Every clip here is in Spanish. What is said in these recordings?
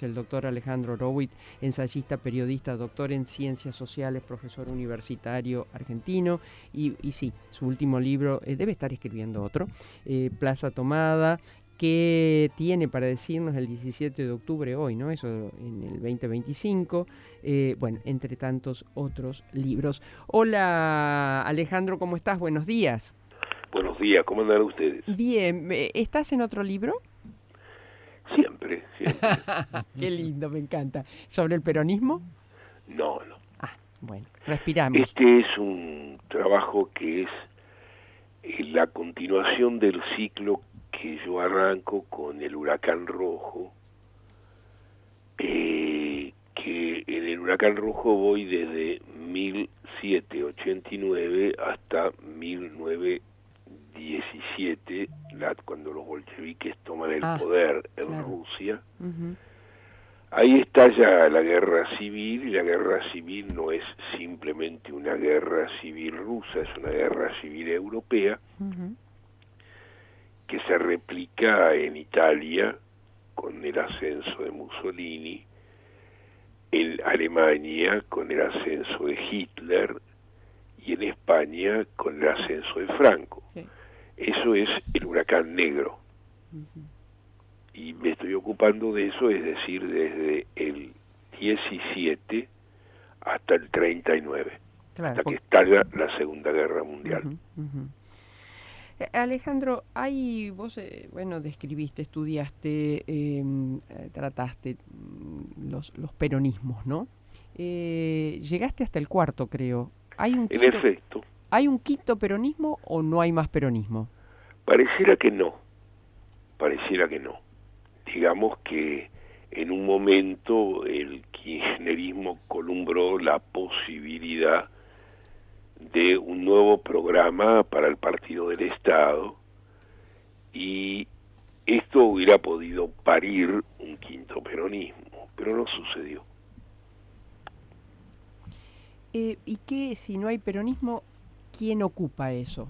El doctor Alejandro Horowitz, ensayista, periodista, doctor en ciencias sociales, profesor universitario argentino y sí, su último libro, debe estar escribiendo otro, Plaza Tomada, que tiene para decirnos el 17 de octubre hoy, ¿no? Eso en el 2025, bueno, entre tantos otros libros. Hola Alejandro, ¿cómo estás? Buenos días. Buenos días, ¿cómo andan ustedes? Bien, ¿estás en otro libro? Siempre, siempre. Qué lindo, me encanta. ¿Sobre el peronismo? No, no. Ah, bueno, respiramos. Este es un trabajo que es la continuación del ciclo que yo arranco con el Huracán Rojo, que en el Huracán Rojo voy desde 1789 hasta 1917, cuando los bolcheviques toman el poder en Rusia. Uh-huh. Ahí estalla la guerra civil, y la guerra civil no es simplemente una guerra civil rusa, es una guerra civil europea, Uh-huh. que se replica en Italia con el ascenso de Mussolini, en Alemania con el ascenso de Hitler y en España con el ascenso de Franco. Sí. Eso es el huracán negro. Uh-huh. Y me estoy ocupando de eso, es decir, desde el 17 hasta el 39, claro, hasta que estalla la Segunda Guerra Mundial. Uh-huh, uh-huh. Alejandro, vos, describiste, estudiaste, trataste los peronismos, ¿no? Llegaste hasta el cuarto, creo. En efecto. ¿Hay un quinto peronismo o no hay más peronismo? Pareciera que no. Digamos que en un momento el kirchnerismo columbró la posibilidad de un nuevo programa para el Partido del Estado, y esto hubiera podido parir un quinto peronismo, pero no sucedió. ¿Y qué, si no hay peronismo, quién ocupa eso?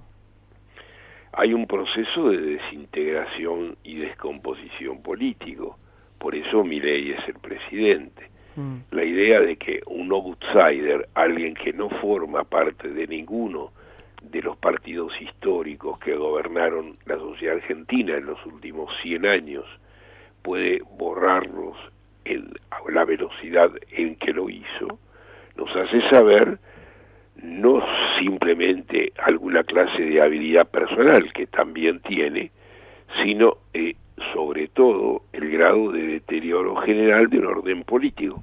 Hay un proceso de desintegración y descomposición político, por eso Milei es el presidente. La idea de que un outsider, alguien que no forma parte de ninguno de los partidos históricos que gobernaron la sociedad argentina en los últimos 100 años, puede borrarlos a la velocidad en que lo hizo, nos hace saber no simplemente alguna clase de habilidad personal, que también tiene, sino sobre todo el grado de deterioro general de un orden político.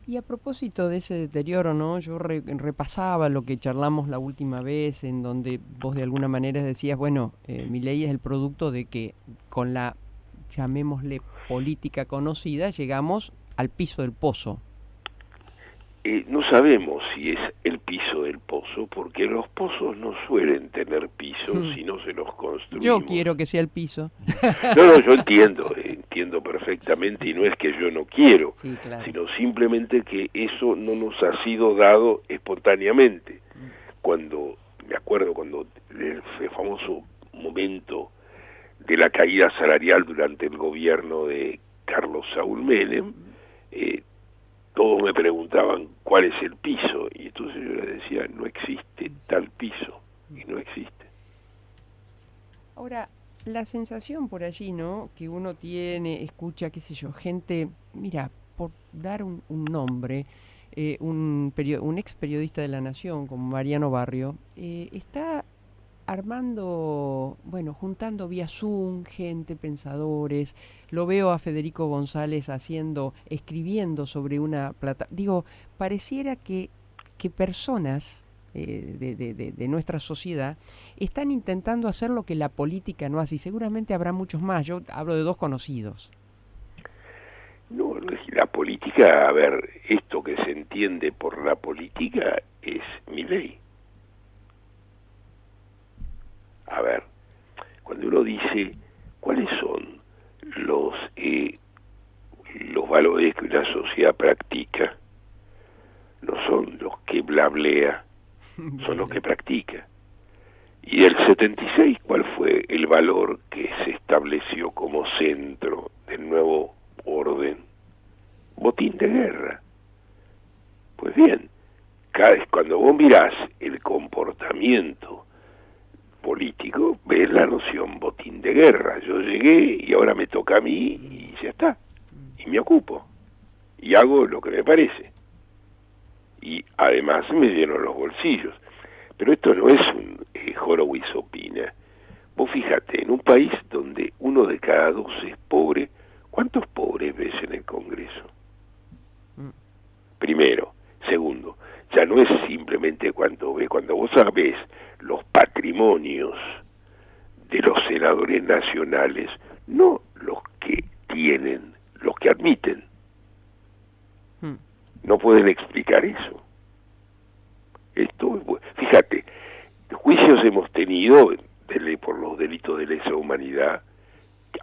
Y a propósito de ese deterioro, ¿no? Yo repasaba lo que charlamos la última vez, en donde vos de alguna manera decías, bueno, Milei es el producto de que con la, llamémosle, política conocida, llegamos al piso del pozo. No sabemos si es el piso del pozo, porque los pozos no suelen tener piso si no se los construimos. Yo quiero que sea el piso. No, yo entiendo perfectamente, y no es que yo no quiero, sí, claro, sino simplemente que eso no nos ha sido dado espontáneamente. Me acuerdo cuando el famoso momento de la caída salarial durante el gobierno de Carlos Saúl Menem, todos me preguntaban cuál es el piso, y entonces yo les decía, no existe tal piso, y no existe. Ahora, la sensación por allí, ¿no?, que uno tiene, escucha, qué sé yo, gente, mira, por dar un nombre, un ex periodista de La Nación, como Mariano Barrio, está armando, juntando vía Zoom, gente, pensadores. Lo veo a Federico González escribiendo sobre una plataforma. Digo, pareciera que personas de nuestra sociedad están intentando hacer lo que la política no hace, y seguramente habrá muchos más. Yo hablo de dos conocidos. No, la política, a ver, esto que se entiende por la política es Milei. A ver, cuando uno dice cuáles son los valores que una sociedad practica, no son los que blablea, son los que practica. Y del 76, ¿cuál fue el valor que se estableció como centro del nuevo botín de guerra. Pues bien, cuando vos mirás el comportamiento político, ves la noción botín de guerra. Yo llegué y ahora me toca a mí y ya está. Y me ocupo. Y hago lo que me parece. Y además me lleno los bolsillos. Pero esto no es un Horowitz opina. Vos fíjate, en un país donde 1 de cada 2 es pobre, ¿cuántos pobres ves en el Congreso? Primero. Segundo, ya no es simplemente cuando vos sabés los patrimonios de los senadores nacionales, no los que tienen, los que admiten. No pueden explicar eso. Fíjate, juicios hemos tenido por los delitos de lesa humanidad.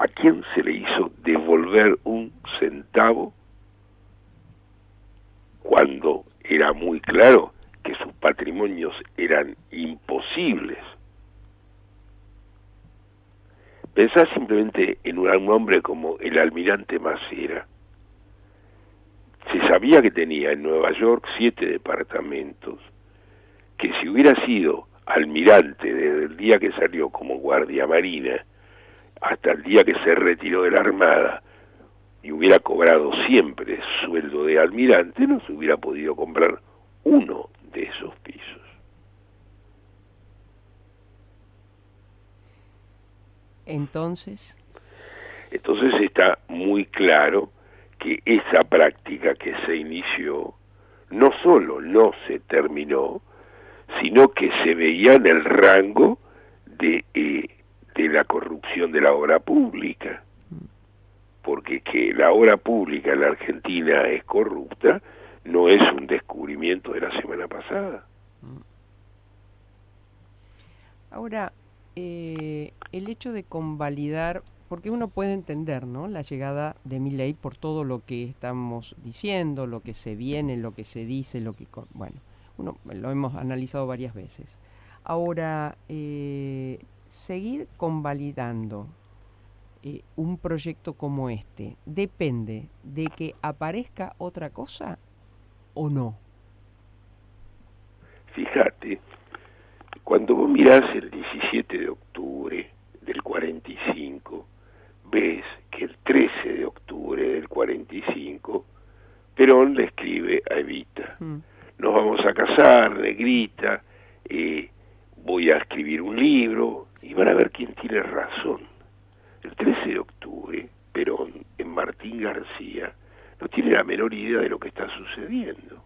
¿A quién se le hizo devolver un centavo cuando era muy claro que sus patrimonios eran imposibles? Pensá simplemente en un hombre como el almirante Macera. Se sabía que tenía en Nueva York 7 departamentos, que si hubiera sido almirante desde el día que salió como guardia marina hasta el día que se retiró de la Armada y hubiera cobrado siempre sueldo de almirante, no se hubiera podido comprar uno de esos pisos. Entonces está muy claro que esa práctica que se inició no solo no se terminó, sino que se veía en el rango de la corrupción de la obra pública. Porque que la obra pública en la Argentina es corrupta no es un descubrimiento de la semana pasada. Ahora, el hecho de convalidar, porque uno puede entender, ¿no?, la llegada de Milei por todo lo que estamos diciendo, lo que se viene, lo que se dice, bueno, uno lo hemos analizado varias veces. Ahora, seguir convalidando un proyecto como este depende de que aparezca otra cosa o no. Fíjate, cuando vos mirás el 17 de octubre del 45, ves que el 13 de octubre del 45, Perón le escribe a Evita, nos vamos a casar, negrita, voy a escribir un libro, y van a ver quién tiene razón. El 13 de octubre, Perón, en Martín García, no tiene la menor idea de lo que está sucediendo.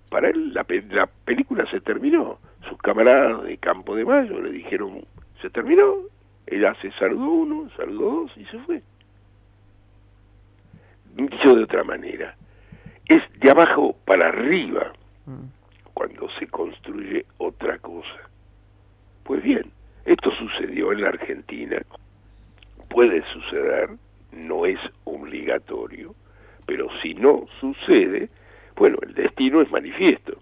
Para él la película se terminó. Sus camaradas de Campo de Mayo le dijeron, se terminó. Ella se saludó 1, saludó 2 y se fue. Dicho de otra manera, es de abajo para arriba cuando se construye otra cosa. Pues bien, esto sucedió en la Argentina, puede suceder, no es obligatorio, pero si no sucede, bueno, el destino es manifiesto.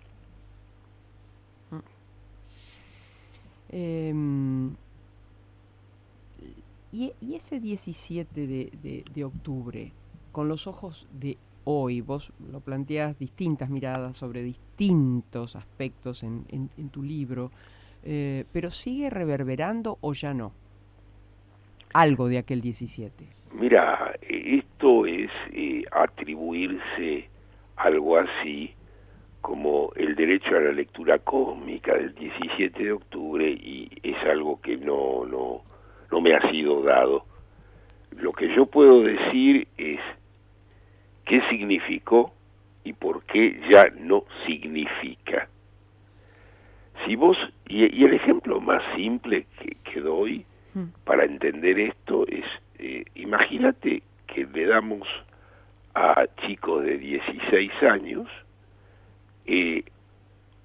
Y ese 17 de octubre, con los ojos de hoy, vos lo planteás distintas miradas sobre distintos aspectos en tu libro, pero ¿sigue reverberando o ya no algo de aquel 17? Mira, esto es atribuirse algo así como el derecho a la lectura cósmica del 17 de octubre y es algo que no me ha sido dado. Lo que yo puedo decir es qué significó y por qué ya no significa. Si vos, y el ejemplo más simple que doy para entender esto es, imagínate que le damos a chicos de 16 años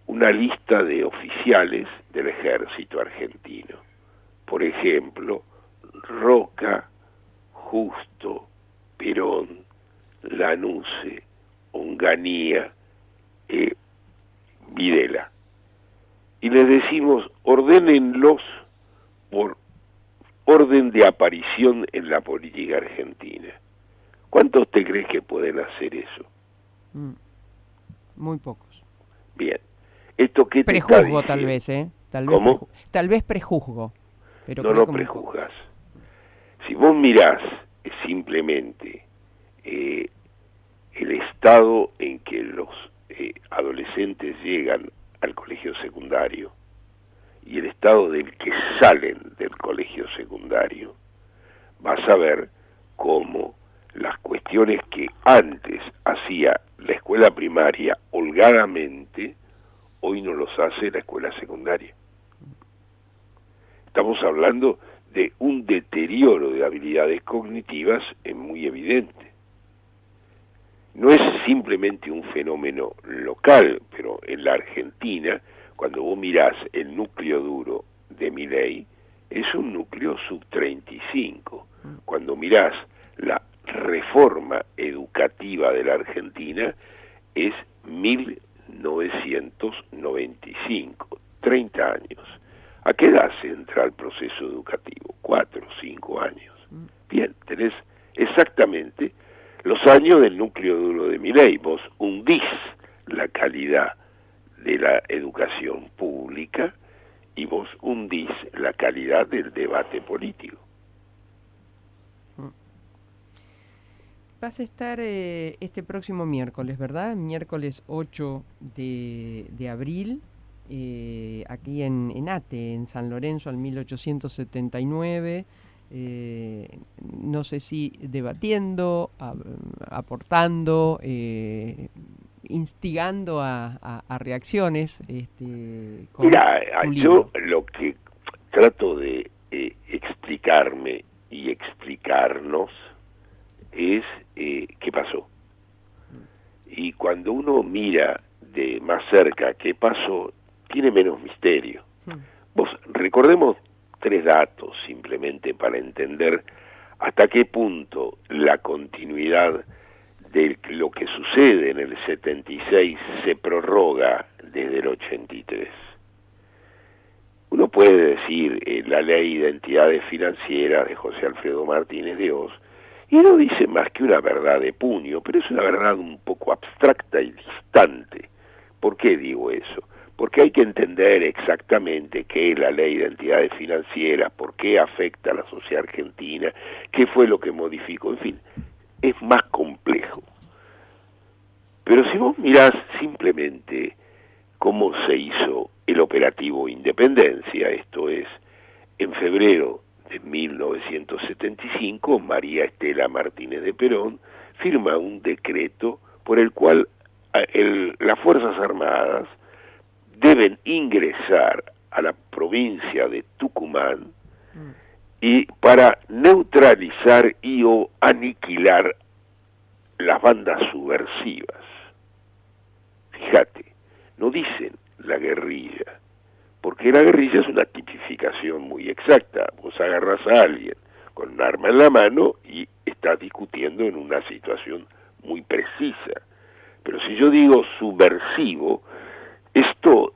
una lista de oficiales del ejército argentino. Por ejemplo, Roca, Justo, Perón, Lanuse, Onganía, Videla. Y les decimos, ordénenlos por orden de aparición en la política argentina. ¿Cuántos te crees que pueden hacer eso? Mm. Muy pocos. Bien. ¿Esto qué te está Prejuzgo diciendo? tal vez, ¿Cómo? Tal vez prejuzgo. Pero No, creo no que muy pocos. prejuzgas. Si vos mirás simplemente el estado en que los adolescentes llegan al colegio secundario y el estado del que salen del colegio secundario, vas a ver cómo las cuestiones que antes hacía la escuela primaria holgadamente, hoy no los hace la escuela secundaria. Estamos hablando de un deterioro de habilidades cognitivas muy evidente. No es simplemente un fenómeno local, pero en la Argentina, cuando vos mirás el núcleo duro de Milei, es un núcleo sub-35. Cuando mirás la reforma educativa de la Argentina, es 1995, 30 años. ¿A qué edad se entra al proceso educativo? 4 o 5 años. Bien, tenés exactamente los años del núcleo duro de Milei. Vos hundís la calidad de la educación pública y vos hundís la calidad del debate político. Vas a estar este próximo miércoles, ¿verdad? Miércoles 8 de abril, aquí en ATE, en San Lorenzo, al 1879. No sé si debatiendo, aportando, instigando a reacciones. Con Mira, tu yo libro. lo que trato de explicarme y explicarnos es qué pasó. Y cuando uno mira de más cerca qué pasó, tiene menos misterio. Vos recordemos 3 datos simplemente para entender hasta qué punto la continuidad de lo que sucede en el 76 se prorroga desde el 83. Uno puede decir la ley de identidades financieras de José Alfredo Martínez de Oz, y no dice más que una verdad de puño, pero es una verdad un poco abstracta y distante. ¿Por qué digo eso? Porque hay que entender exactamente qué es la ley de identidades financieras, por qué afecta a la sociedad argentina, qué fue lo que modificó, en fin, es más complejo. Pero si vos mirás simplemente cómo se hizo el operativo Independencia, esto es, en febrero de 1975, María Estela Martínez de Perón firma un decreto por el cual las Fuerzas Armadas deben ingresar a la provincia de Tucumán y para neutralizar y o aniquilar las bandas subversivas. Fíjate, no dicen la guerrilla, porque la guerrilla es una tipificación muy exacta. Vos agarrás a alguien con un arma en la mano y estás discutiendo en una situación muy precisa. Pero si yo digo subversivo, esto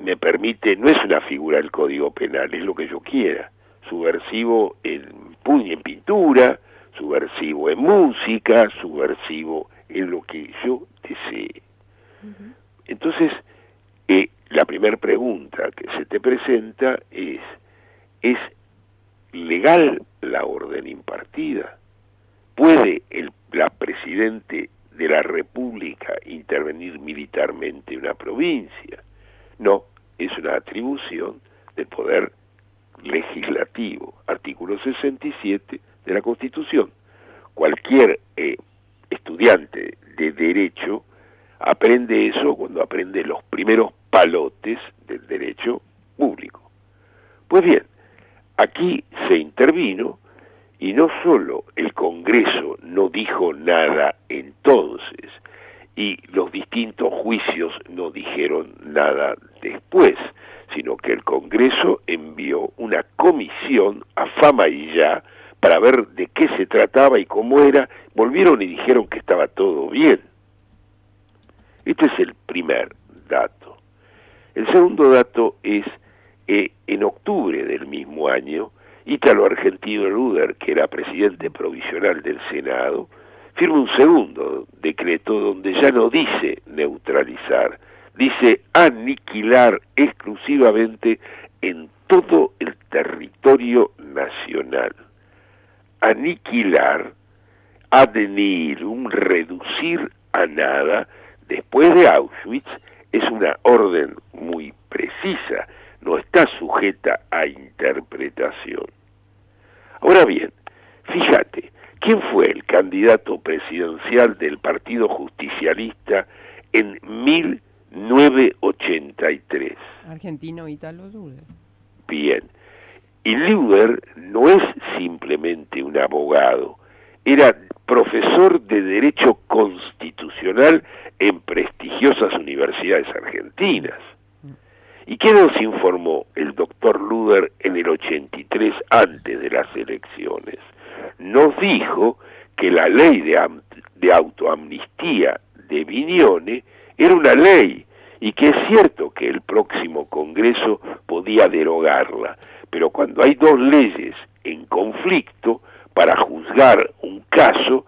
me permite, no es una figura del Código Penal, es lo que yo quiera. Subversivo en puño, en pintura, subversivo en música, subversivo en lo que yo desee. Entonces, la primera pregunta que se te presenta ¿es legal la orden impartida? ¿Puede la Presidente de la República intervenir militarmente en una provincia? No, es una atribución del Poder Legislativo, artículo 67 de la Constitución. Cualquier estudiante de Derecho aprende eso cuando aprende los primeros palotes del derecho público. Pues bien, aquí se intervino y no solo el Congreso no dijo nada entonces y los distintos juicios no dijeron nada después, sino que el Congreso envió una comisión a Fama y Ya para ver de qué se trataba y cómo era. Volvieron y dijeron que estaba todo bien. Este es el primer dato. El segundo dato es, en octubre del mismo año, Ítalo Argentino Luder, que era presidente provisional del Senado, firma un segundo decreto donde ya no dice neutralizar, dice aniquilar exclusivamente en todo el territorio nacional. Aniquilar, ad nihilum, reducir a nada, después de Auschwitz, es una orden muy precisa, no está sujeta a interpretación. Ahora bien, fíjate, ¿quién fue el candidato presidencial del Partido Justicialista en 1983? Argentino Italo Luder. Bien, y Luder no es simplemente un abogado, era profesor de Derecho Constitucional en prestigiosas universidades argentinas. ¿Y qué nos informó el doctor Luder en el 83 antes de las elecciones? Nos dijo que la ley de autoamnistía de Vignone era una ley y que es cierto que el próximo Congreso podía derogarla, pero cuando hay dos leyes en conflicto, para juzgar un caso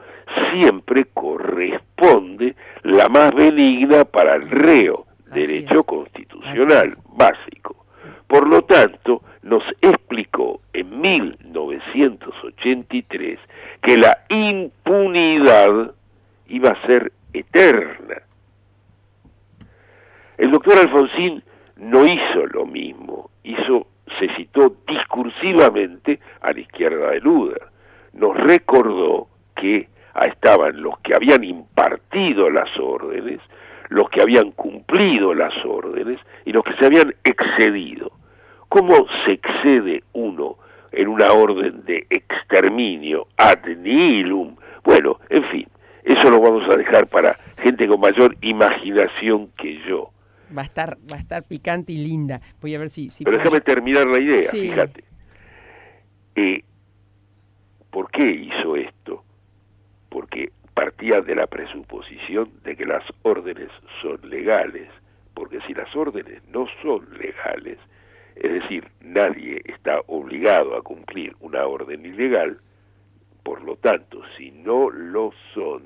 siempre corresponde la más benigna para el reo, derecho constitucional básico. Por lo tanto, nos explicó en 1983 que la impunidad iba a ser eterna. El doctor Alfonsín no hizo lo mismo, se citó discursivamente a la izquierda de Luder. Nos recordó que estaban los que habían impartido las órdenes, los que habían cumplido las órdenes y los que se habían excedido. ¿Cómo se excede uno en una orden de exterminio ad nihilum? Bueno, en fin, eso lo vamos a dejar para gente con mayor imaginación que yo. Va a estar picante y linda. Voy a ver si pero déjame terminar la idea, sí. Fíjate. ¿Por qué hizo esto? Porque partía de la presuposición de que las órdenes son legales, porque si las órdenes no son legales, es decir, nadie está obligado a cumplir una orden ilegal, por lo tanto, si no lo son,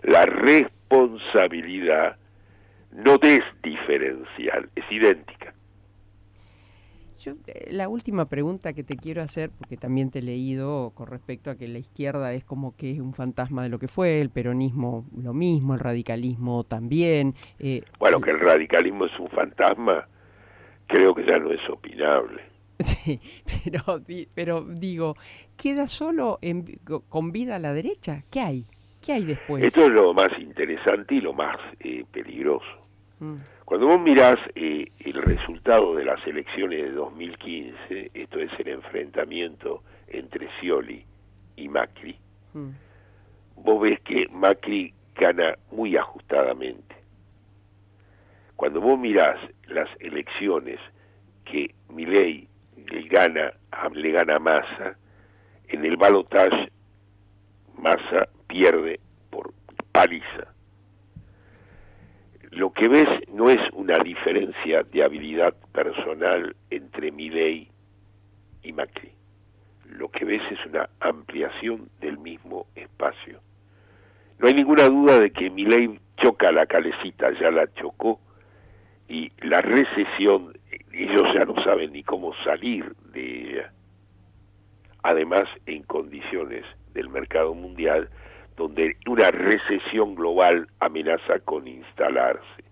la responsabilidad no es diferencial, es idéntica. Yo, la última pregunta que te quiero hacer, porque también te he leído con respecto a que la izquierda es como que es un fantasma de lo que fue, el peronismo lo mismo, el radicalismo también. Bueno, que el radicalismo es un fantasma, creo que ya no es opinable. Sí, pero digo, ¿queda solo con vida a la derecha? ¿Qué hay? ¿Qué hay después? Esto es lo más interesante y lo más peligroso. Cuando vos mirás el resultado de las elecciones de 2015, esto es el enfrentamiento entre Scioli y Macri, vos ves que Macri gana muy ajustadamente. Cuando vos mirás las elecciones que Milei le gana a Massa, en el balotaje Massa pierde por paliza. Lo que ves no es una diferencia de habilidad personal entre Milei y Macri. Lo que ves es una ampliación del mismo espacio. No hay ninguna duda de que Milei choca la calecita, ya la chocó, y la recesión, ellos ya no saben ni cómo salir de ella. Además, en condiciones del mercado mundial, donde una recesión global amenaza con instalarse.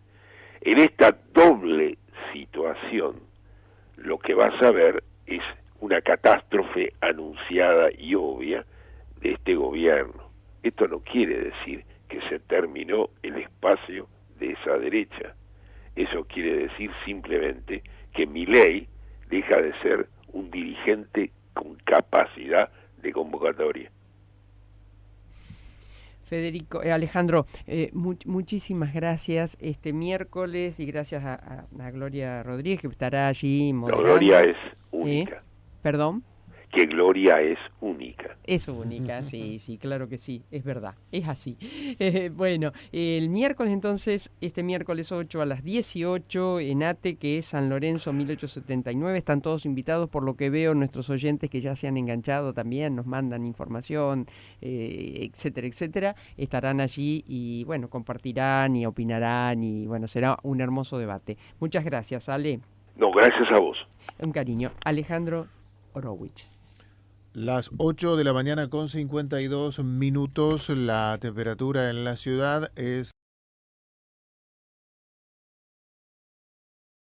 En esta doble situación, lo que vas a ver es una catástrofe anunciada y obvia de este gobierno. Esto no quiere decir que se terminó el espacio de esa derecha. Eso quiere decir simplemente que Milei deja de ser un dirigente con capacidad de convocatoria. Federico, Alejandro, muchísimas gracias este miércoles y gracias a Gloria Rodríguez que estará allí moderando. La Gloria es única. ¿Perdón? que Gloria es única. Es única, sí, sí, claro que sí, es verdad, es así. Bueno, el miércoles entonces, este miércoles 8 a las 18 en ATE, que es San Lorenzo 1879, están todos invitados, por lo que veo, nuestros oyentes que ya se han enganchado también, nos mandan información, etcétera, etcétera, estarán allí y bueno, compartirán y opinarán y bueno, será un hermoso debate. Muchas gracias, Ale. No, gracias a vos. Un cariño. Alejandro Horowitz. Las 8 de la mañana con 52 minutos, la temperatura en la ciudad es